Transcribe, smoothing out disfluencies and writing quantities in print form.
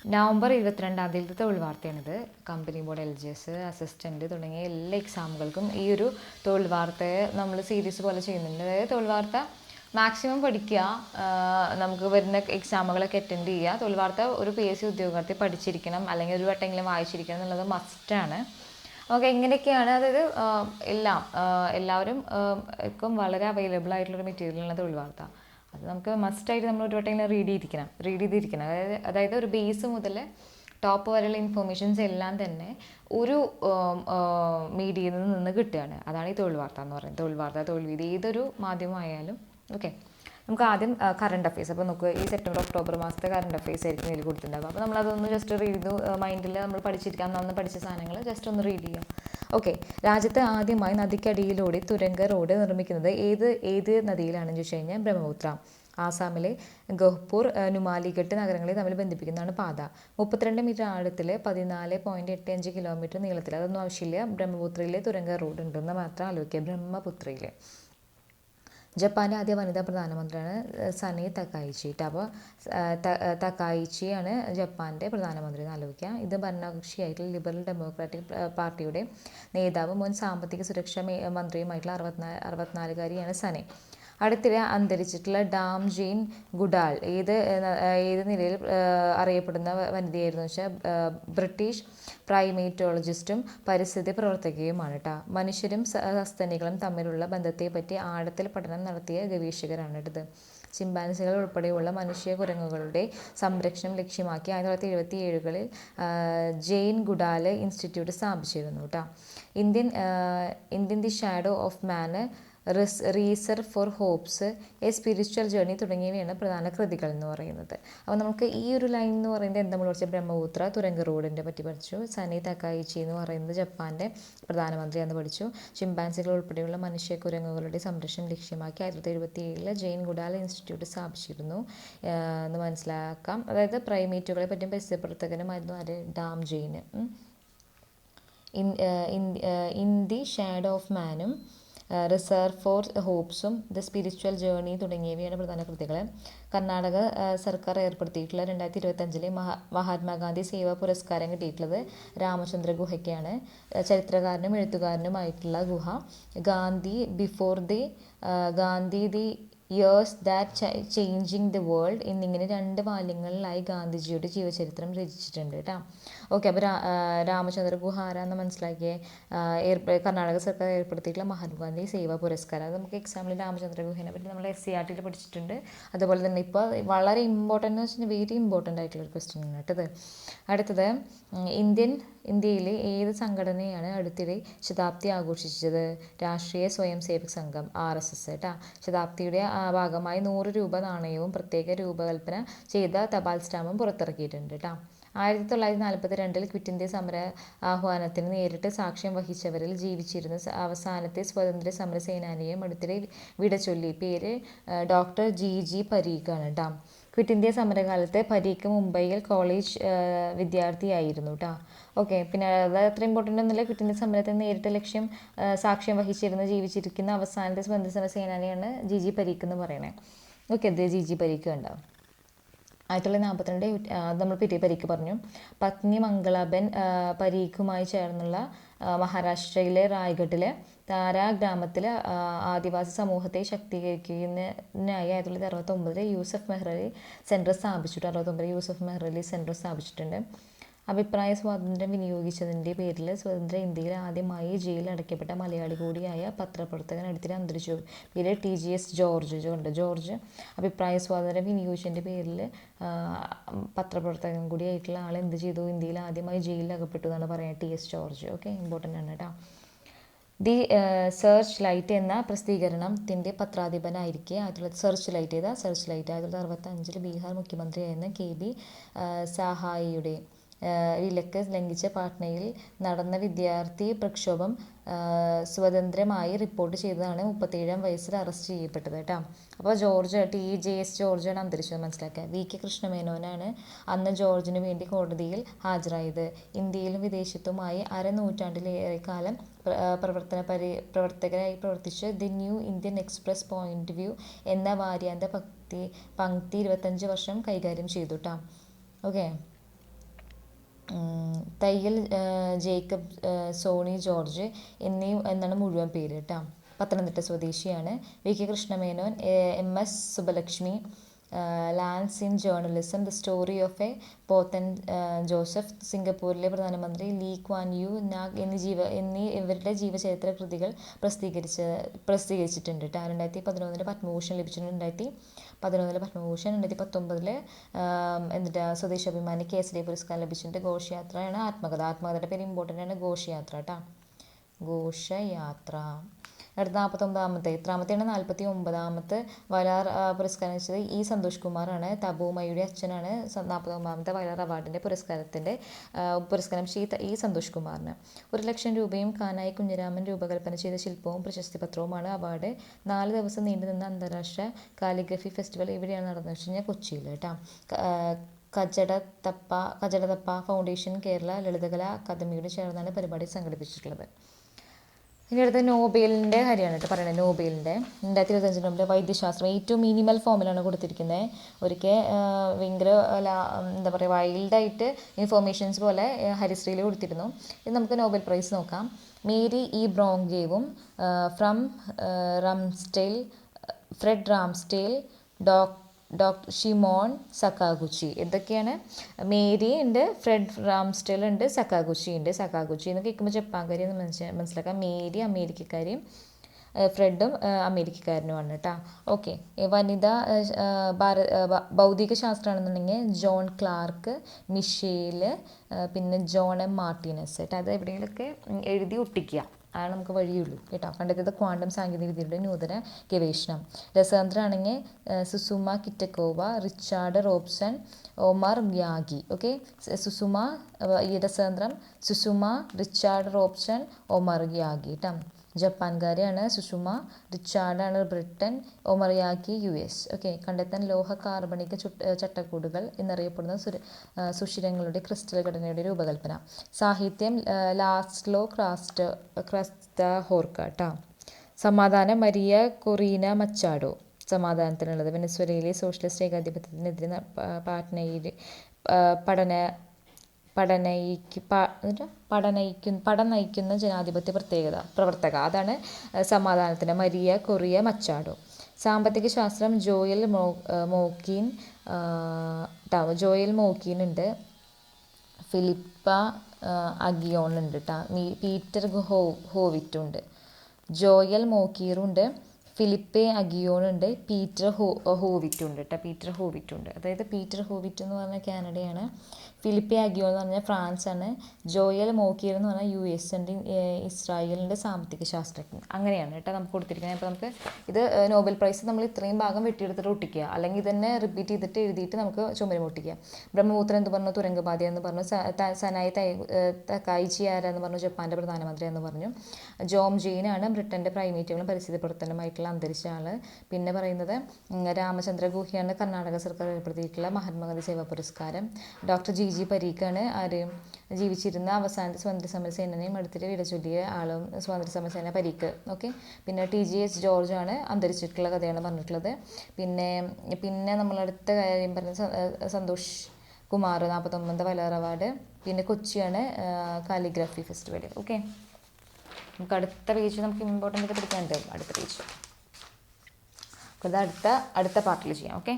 November 22-ാം തീയതി തൊഴിൽ വാർത്തയാണിത്. Company board, LGS, assistant തുടങ്ങിയ എല്ലാ എക്സാമുകൾക്കും ഈ ഒരു തൊഴിൽ വാർത്തയെ നമ്മൾ സീരീസ് പോലെ ചെയ്യുന്നുണ്ട്. അതായത് തൊഴിൽ വാർത്ത മാക്സിമം പഠിക്കുക, നമുക്ക് വരുന്ന എക്സാമുകളൊക്കെ അറ്റൻഡ് ചെയ്യുക. തൊഴിൽ വാർത്ത ഒരു PSC ഉദ്യോഗാർത്ഥി പഠിച്ചിരിക്കണം, അല്ലെങ്കിൽ ഒരു വട്ടമെങ്കിലും വായിച്ചിരിക്കണം എന്നുള്ളത് മസ്റ്റാണ്. ഓക്കെ, ഇങ്ങനെയൊക്കെയാണ്. അതായത് എല്ലാവരും വളരെ അവൈലബിൾ ആയിട്ടുള്ളൊരു മെറ്റീരിയലാണ് തൊഴിൽ വാർത്ത. അത് നമുക്ക് മസ്റ്റായിട്ട് നമ്മൾ ഒരു വട്ടമെങ്കിലും റീഡ് ചെയ്തിരിക്കണം. അതായത് ഒരു ബേസ് മുതൽ ടോപ്പ് വരെയുള്ള ഇൻഫോർമേഷൻസ് എല്ലാം തന്നെ ഒരു മീഡിയയിൽ നിന്ന് കിട്ടുകയാണ്. അതാണ് ഈ തൊഴിൽ വാർത്ത എന്ന് പറയുന്നത്. തൊഴിൽ വാർത്ത, തൊഴിൽ വീതി, ഏതൊരു മാധ്യമമായാലും. ഓക്കെ, നമുക്ക് ആദ്യം കറണ്ട് അഫയേഴ്സ്. അപ്പോൾ നമുക്ക് ഈ സെപ്റ്റംബർ ഒക്ടോബർ മാസത്തെ കറണ്ട് അഫയേഴ്സ് ആയിരിക്കും ഇതിൽ കൊടുത്തിട്ടുണ്ടാകും. അപ്പോൾ നമ്മളതൊന്ന് ജസ്റ്റ് റീഡ് ചെയ്തു, മൈൻഡിൽ നമ്മൾ അന്ന് പഠിച്ച സാധനങ്ങൾ ജസ്റ്റ് ഒന്ന് റീഡ് ചെയ്യാം. ഓക്കെ, രാജ്യത്ത് ആദ്യമായി നദിക്കടിയിലൂടെ തുരങ്ക റോഡ് നിർമ്മിക്കുന്നത് ഏത് നദിയിലാണെന്ന് ചോദിച്ചു കഴിഞ്ഞാൽ ബ്രഹ്മപുത്ര. ആസാമിലെ ഗഹ്പൂർ, നുമാലിഘട്ട് നഗരങ്ങളെ തമ്മിൽ ബന്ധിപ്പിക്കുന്നതാണ് പാത. 32 മീറ്റർ ആഴത്തിൽ 14.85 കിലോമീറ്റർ നീളത്തിൽ. അതൊന്നും ആവശ്യമില്ല, ബ്രഹ്മപുത്രയിലെ തുരങ്ക റോഡ് ഉണ്ടെന്ന് മാത്രം ആലോചിക്കുക. ബ്രഹ്മപുത്രയിൽ. ജപ്പാൻ്റെ ആദ്യ വനിതാ പ്രധാനമന്ത്രിയാണ് സനെ തകായിച്ചി. അപ്പോൾ തകായിച്ചിയാണ് ജപ്പാൻ്റെ പ്രധാനമന്ത്രി എന്ന് ആലോചിക്കുക. ഇത് ഭരണകക്ഷിയായിട്ടുള്ള ലിബറൽ ഡെമോക്രാറ്റിക് പാർട്ടിയുടെ നേതാവും മുൻ സാമ്പത്തിക സുരക്ഷാ മന്ത്രിയുമായിട്ടുള്ള 64-കാരിയാണ് സനെ. അടുത്തിടെ അന്തരിച്ചിട്ടുള്ള ഡാം ജെയിൻ ഗുഡാൾ ഏത് നിലയിൽ അറിയപ്പെടുന്ന വനിതയായിരുന്നു വെച്ചാൽ ബ്രിട്ടീഷ് പ്രൈമേറ്റോളജിസ്റ്റും പരിസ്ഥിതി പ്രവർത്തകയുമാണ് കേട്ടോ. മനുഷ്യരും സസ്തനികളും തമ്മിലുള്ള ബന്ധത്തെപ്പറ്റി ആഴത്തിൽ പഠനം നടത്തിയ ഗവേഷകരാണ് ഇത്. ചിമ്പാൻസികൾ ഉൾപ്പെടെയുള്ള മനുഷ്യ കുരങ്ങുകളുടെ സംരക്ഷണം ലക്ഷ്യമാക്കി 1977-കളിൽ ജെയിൻ ഗുഡാൽ ഇൻസ്റ്റിറ്റ്യൂട്ട് സ്ഥാപിച്ചിരുന്നു കേട്ടോ. In the the shadow of man, research for hopes, a spiritual journey തുടങ്ങിയവയാണ് പ്രധാന കൃതികൾ എന്ന് പറയുന്നത്. അപ്പോൾ നമുക്ക് ഈ ഒരു ലൈൻ എന്ന് പറയുന്നത് എന്താ നമ്മൾ പഠിച്ച ബ്രഹ്മപുത്ര തുരങ്ക റോഡിനെ പറ്റി പഠിച്ചു. സനെ തകായിച്ചി എന്ന് പറയുന്നത് ജപ്പാൻ്റെ പ്രധാനമന്ത്രിയാന്ന് പഠിച്ചു. ചിമ്പാൻസികൾ ഉൾപ്പെടെയുള്ള മനുഷ്യ കുരങ്ങുകളുടെ സംരക്ഷണം ലക്ഷ്യമാക്കി 1977-ൽ ജെയിൻ ഗുഡാൽ ഇൻസ്റ്റിറ്റ്യൂട്ട് സ്ഥാപിച്ചിരുന്നു എന്ന് മനസ്സിലാക്കാം. അതായത് പ്രൈമേറ്റുകളെ പറ്റിയും പരിസ്ഥിതി പ്രവർത്തകനുമായിരുന്നു ആര്, dame Jane. In the shadow of മാനും, റിസർച്ച് ഫോർ ഹോപ്സും, ദ സ്പിരിച്വൽ ജേർണി തുടങ്ങിയവയാണ് പ്രധാന കൃതികൾ. കർണാടക സർക്കാർ ഏർപ്പെടുത്തിയിട്ടുള്ള 2025-ലെ മഹാത്മാഗാന്ധി സേവാ പുരസ്കാരം കിട്ടിയിട്ടുള്ളത് രാമചന്ദ്ര ഗുഹയ്ക്കാണ്. ചരിത്രകാരനും എഴുത്തുകാരനുമായിട്ടുള്ള ഗുഹ Gandhi the years that changing the world എന്നിങ്ങനെ 2 വാല്യങ്ങളിലായി ഗാന്ധിജിയുടെ ജീവചരിത്രം രചിച്ചിട്ടുണ്ട് കേട്ടോ. ഓക്കെ, അപ്പോൾ രാമചന്ദ്ര ഗുഹ ആരാന്ന് മനസ്സിലാക്കിയേ. കർണാടക സർക്കാർ ഏർപ്പെടുത്തിയിട്ടുള്ള മഹാത്മാഗാന്ധി സേവാ പുരസ്കാരം. അത് നമുക്ക് എക്സാമിൽ രാമചന്ദ്ര ഗുഹേനെ പറ്റി നമ്മൾ SCERT പഠിച്ചിട്ടുണ്ട്. അതുപോലെ തന്നെ ഇപ്പോൾ വളരെ ഇമ്പോർട്ടൻ്റ് എന്ന് വെച്ചാൽ വെരി ഇമ്പോർട്ടൻ്റ് ആയിട്ടുള്ളൊരു ക്വസ്റ്റ്യൻ ആണ് കേട്ടത്. അടുത്തത്, ഇന്ത്യയിലെ ഏത് സംഘടനയാണ് അടുത്തിടെ ശതാബ്ദി ആഘോഷിച്ചത്? രാഷ്ട്രീയ സ്വയം സേവക് സംഘം, RSS കേട്ടോ. ശതാബ്ദിയുടെ ഭാഗമായി 100 രൂപ നാണയവും പ്രത്യേക രൂപകൽപ്പന ചെയ്ത തപാൽ സ്റ്റാമ്പും പുറത്തിറക്കിയിട്ടുണ്ട് കേട്ടോ. 1942-ൽ ക്വിറ്റ് ഇന്ത്യ സമര ആഹ്വാനത്തിന് നേരിട്ട് സാക്ഷ്യം വഹിച്ചവരിൽ ജീവിച്ചിരുന്ന അവസാനത്തെ സ്വതന്ത്ര സമര സേനാനിയും അടുത്തിടെ വിടചൊല്ലി. പേര് ഡോക്ടർ GG പരീഖാണ് കേട്ടോ. ക്വിറ്റ് ഇന്ത്യ സമരകാലത്ത് പരീഖ് മുംബൈയിൽ കോളേജ് വിദ്യാർത്ഥിയായിരുന്നു കേട്ടോ. ഓക്കെ, പിന്നെ അത് അത്ര ഇമ്പോർട്ടൻ്റ് ഒന്നുമില്ല. ക്വിറ്റ് ഇന്ത്യ സമരത്തിന് നേരിട്ട് സാക്ഷ്യം ജീവിച്ചിരിക്കുന്ന അവസാനത്തെ സ്വതന്ത്ര സമര സേനാനിയാണ് GG പരീഖ് എന്ന് പറയണേ. ഓക്കെ, അത് GG പരീഖ് ഉണ്ടാവും. 1942 നമ്മൾ പരീഖ് പറഞ്ഞു. പത്നി മംഗളാബെൻ പരീഖുമായി ചേർന്നുള്ള മഹാരാഷ്ട്രയിലെ റായ്ഗഡിലെ താര ഗ്രാമത്തിലെ ആദിവാസി സമൂഹത്തെ ശാക്തീകരിക്കുന്നതിനായി 1969-ൽ യൂസഫ് മെഹ്റലി സെൻറ്റർ സ്ഥാപിച്ചിട്ടുണ്ട്. അഭിപ്രായ സ്വാതന്ത്ര്യം വിനിയോഗിച്ചതിൻ്റെ പേരിൽ സ്വതന്ത്ര ഇന്ത്യയിൽ ആദ്യമായി ജയിലിൽ അടയ്ക്കപ്പെട്ട മലയാളി കൂടിയായ പത്രപ്രവർത്തകൻ അടുത്തിടെ അന്തരിച്ചു. പേര് TGS ജോർജ്. അഭിപ്രായ സ്വാതന്ത്ര്യം വിനിയോഗിച്ചതിൻ്റെ പേരിൽ പത്രപ്രവർത്തകൻ കൂടിയായിട്ടുള്ള ആൾ എന്ത് ചെയ്തു? ഇന്ത്യയിൽ ആദ്യമായി ജയിലിൽ അകപ്പെട്ടു എന്നാണ് പറയുന്നത്. TS George. ഓക്കെ, ഇമ്പോർട്ടൻ്റ് ആണ് കേട്ടോ. ദി സെർച്ച് ലൈറ്റ് എന്ന പ്രസിദ്ധീകരണത്തിൻ്റെ പത്രാധിപനായിരിക്കെ 1965-ൽ ബീഹാർ മുഖ്യമന്ത്രിയായിരുന്ന KB സഹായിയുടെ വിലക്ക് ലംഘിച്ച പാട്നയിൽ നടന്ന വിദ്യാർത്ഥി പ്രക്ഷോഭം സ്വതന്ത്രമായി റിപ്പോർട്ട് ചെയ്തതാണ് 37-ാം വയസ്സിൽ അറസ്റ്റ് ചെയ്യപ്പെട്ടത് കേട്ടോ. അപ്പോൾ TJS ജോർജാണ് അന്തരിച്ചത് മനസ്സിലാക്കുക. VK കൃഷ്ണമേനോനാണ് അന്ന് ജോർജിന് വേണ്ടി കോടതിയിൽ ഹാജരായത്. ഇന്ത്യയിലും വിദേശത്തുമായി അരനൂറ്റാണ്ടിലേറെ കാലം പ്രവർത്തകരായി പ്രവർത്തിച്ച് the new Indian express point view എന്ന വാര്യാന്ത പങ്ക്തി 25 വർഷം കൈകാര്യം ചെയ്തു കേട്ടോ. ഓക്കെ, തയ്യൽ ജേക്കബ് സോണി ജോർജ് എന്നാണ് മുഴുവൻ പേര് കേട്ടോ. പത്തനംതിട്ട സ്വദേശിയാണ്. V K Krishna Menon, MS Subbulakshmi, lance in journalism, the story of a Pothan Joseph, സിംഗപ്പൂരിലെ പ്രധാനമന്ത്രി ലീ ക്വാൻ യു, നാഗ് എന്നീ ഇവരുടെ ജീവചരിത്ര കൃതികൾ പ്രസിദ്ധീകരിച്ചിട്ടുണ്ട് കേട്ടോ. 2011 പത്മഭൂഷൺ ലഭിച്ചിട്ടുണ്ട്. 2011 പത്മഭൂഷൺ, 2019 എന്നിട്ട് സ്വദേശാഭിമാനി കേസരി പുരസ്കാരം ലഭിച്ചിട്ടുണ്ട്. ഘോഷയാത്രയാണ് ആത്മകഥയുടെ പേര് ഇമ്പോർട്ടൻ്റ് ആണ്, ഘോഷയാത്ര കേട്ടോ. ഘോഷയാത്ര. അടുത്ത 49ാമത്തെ, എത്രാമത്തെയാണ്? 49ാമത്തെ വയലാർ പുരസ്കാരം വെച്ചത് ഇ സന്തോഷ് കുമാറാണ്. തബൂമയുടെ അച്ഛനാണ് 49ാമത്തെ വയലാർ അവാർഡിൻ്റെ പുരസ്കാരം ഇ സന്തോഷ് കുമാറിന്. 1,00,000 രൂപയും കാനായി കുഞ്ഞിരാമൻ രൂപകൽപ്പന ചെയ്ത ശില്പവും പ്രശസ്തി പത്രവുമാണ് അവാർഡ്. 4 ദിവസം നീണ്ടുനിന്ന അന്താരാഷ്ട്ര കാലിഗ്രഫി ഫെസ്റ്റിവൽ എവിടെയാണ് നടന്നത് വെച്ച് കഴിഞ്ഞാൽ കൊച്ചിയിൽ കേട്ടോ. കജടത്തപ്പ ഫൗണ്ടേഷൻ, കേരള ലളിതകലാ അക്കാദമിയോട് ചേർന്നാണ് പരിപാടി സംഘടിപ്പിച്ചിട്ടുള്ളത്. ഇനി അടുത്ത നോബലിൻ്റെ കാര്യമാണ് കേട്ടോ പറയുന്നത്. നോബലിൻ്റെ 2025 വൈദ്യശാസ്ത്രം ഏറ്റവും മിനിമൽ ഫോമിലാണ് കൊടുത്തിരിക്കുന്നത്. ഒരിക്കൽ ഭയങ്കര എന്താ പറയുക വൈൽഡായിട്ട് ഇൻഫോർമേഷൻസ് പോലെ ഹരിശ്രീയിൽ കൊടുത്തിരുന്നു. ഇത് നമുക്ക് നോബൽ പ്രൈസ് നോക്കാം. മേരി ഇ ബ്രോങ്കേവും Fred Ramsdell, doctor Shimon Sakaguchi. ഇതൊക്കെയാണ്. മേരി ഉണ്ട്, ഫ്രെഡ് റാംസ്റ്റെൽ ഉണ്ട്, സക്കാഗുച്ചി ഉണ്ട്. സക്കാഗുച്ചി എന്ന് കേൾക്കുമ്പോൾ ജപ്പാൻകാരി എന്ന് മനസ്സിലാക്കാം. മേരി അമേരിക്കക്കാരിയും ഫ്രെഡും അമേരിക്കക്കാരനുമാണ് കേട്ടോ. ഓക്കെ. വനിത ഭൗതിക ശാസ്ത്രമാണെന്നുണ്ടെങ്കിൽ ജോൺ ക്ലാർക്ക്, മിഷേല്, പിന്നെ ജോൺ എം മാർട്ടിനസ് കേട്ടോ. അത് എവിടെയെങ്കിലുമൊക്കെ എഴുതി ഒട്ടിക്കുക, അതാണ് നമുക്ക് വഴിയുള്ളൂ കേട്ടോ. കണ്ടെത്തിയത് ക്വാണ്ടം സാങ്കേതികവിദ്യയുടെ നൂതന ഗവേഷണം. രസതന്ത്രമാണെങ്കിൽ Susumu Kitagawa, Richard Robson, Omar Yaghi. Okay. ഈ രസതന്ത്രം Susumu, Richard Robson, Omar Yaghi കേട്ടോ. ജപ്പാൻകാരെയാണ്. സുഷുമ, റിച്ചാർഡാണ് ബ്രിട്ടൻ, ഒമറിയാക്കി US. ഓക്കെ. കണ്ടെത്താൻ ലോഹ കാർബണിക ചട്ടക്കൂടുകൾ എന്നറിയപ്പെടുന്ന സുഷിരങ്ങളുടെ ക്രിസ്റ്റൽ ഘടനയുടെ രൂപകൽപ്പന. സാഹിത്യം ലാസ്ലോ ക്രാസ്തഹോർക്ക കേട്ടോ. സമാധാനം മരിയ കൊറീന മച്ചാഡോ. സമാധാനത്തിനുള്ളത്. വെനസ്വേലയിലെ സോഷ്യലിസ്റ്റ് ഏകാധിപത്യത്തിനെതിരെ പടനയിക്കുന്ന ജനാധിപത്യ പ്രവർത്തക. അതാണ് സമാധാനത്തിന് മരിയ കൊറിയ മച്ചാഡോ. സാമ്പത്തിക ശാസ്ത്രം ജോയൽ മോക്കീൻ ഉണ്ട്. ഫിലിപ്പ അഗിയോൺ ഉണ്ട് കേട്ടോ. പീറ്റർ ഹോവിറ്റുണ്ട്. ജോയൽ മോക്കീറുണ്ട്, ഫിലിപ്പെ അഗിയോണുണ്ട്, പീറ്റർ ഹോവിറ്റുണ്ട് കേട്ടോ. പീറ്റർ ഹോവിറ്റുണ്ട്. അതായത് പീറ്റർ ഹോവിറ്റ് എന്ന് പറഞ്ഞാൽ കാനഡയാണ്. ഫിലിപ്പെ അഗിയോൺ എന്ന് പറഞ്ഞാൽ ഫ്രാൻസാണ്. ജോയൽ മോക്കീർ എന്ന് പറഞ്ഞാൽ US ഉണ്ട്. ഇസ്രായേലിൻ്റെ സാമ്പത്തിക ശാസ്ത്രജ്ഞൻ. അങ്ങനെയാണ് കേട്ടോ നമുക്ക് കൊടുത്തിരിക്കുന്നത്. അപ്പോൾ നമുക്ക് ഇത് നോബൽ പ്രൈസ് നമ്മൾ ഇത്രയും ഭാഗം വെട്ടിയെടുത്തിട്ട് ഒട്ടിക്കുക, അല്ലെങ്കിൽ ഇതന്നെ റിപ്പീറ്റ് ചെയ്തിട്ട് എഴുതിയിട്ട് നമുക്ക് ചുമരും ഒട്ടിക്കുക. ബ്രഹ്മപുത്ര എന്ന് പറഞ്ഞു, തുരങ്കപാത എന്ന് പറഞ്ഞു, സനായി തകായിച്ചി ആരെന്ന് പറഞ്ഞു, ജപ്പാൻ്റെ പ്രധാനമന്ത്രി എന്ന് പറഞ്ഞു. ജോം ജെയിനാണ് ബ്രിട്ടൻ്റെ പ്രൈമേറ്റുകളും പരിസ്ഥിതി പ്രവർത്തനമായിട്ടുള്ള അന്തരിച്ച ആൾ. പിന്നെ പറയുന്നത് രാമചന്ദ്ര ഗുഹയാണ് കർണാടക സർക്കാർ ഏർപ്പെടുത്തിയിട്ടുള്ള മഹാത്മാഗാന്ധി സേവാ പുരസ്കാരം. ഡോക്ടർ GG പരീഖാണ് ജീവിച്ചിരുന്ന അവസാനത്തെ സ്വാതന്ത്ര്യ സമര സേനനെയും അടുത്തിട്ട് വിട ചൊല്ലിയ ആളും സ്വാതന്ത്ര്യ സമര സേന പരീഖ്. ഓക്കെ. പിന്നെ TGH ജോർജ് ആണ് അന്തരിച്ചിട്ടുള്ള കഥയാണ് പറഞ്ഞിട്ടുള്ളത്. പിന്നെ നമ്മളടുത്ത കാര്യം പറഞ്ഞ സന്തോഷ് കുമാർ 49ാമത്തെ വയലാർ അവാർഡ്. പിന്നെ കൊച്ചിയാണ് കാലിഗ്രാഫി ഫെസ്റ്റിവൽ. ഓക്കെ. നമുക്ക് അടുത്ത പേജ് നമുക്ക് ഇമ്പോർട്ടൻ്റ് ആയിട്ട് പഠിക്കാനുണ്ട്. അടുത്ത പേജ് അത് അടുത്ത പാർട്ടിൽ ചെയ്യാം. ഓക്കെ.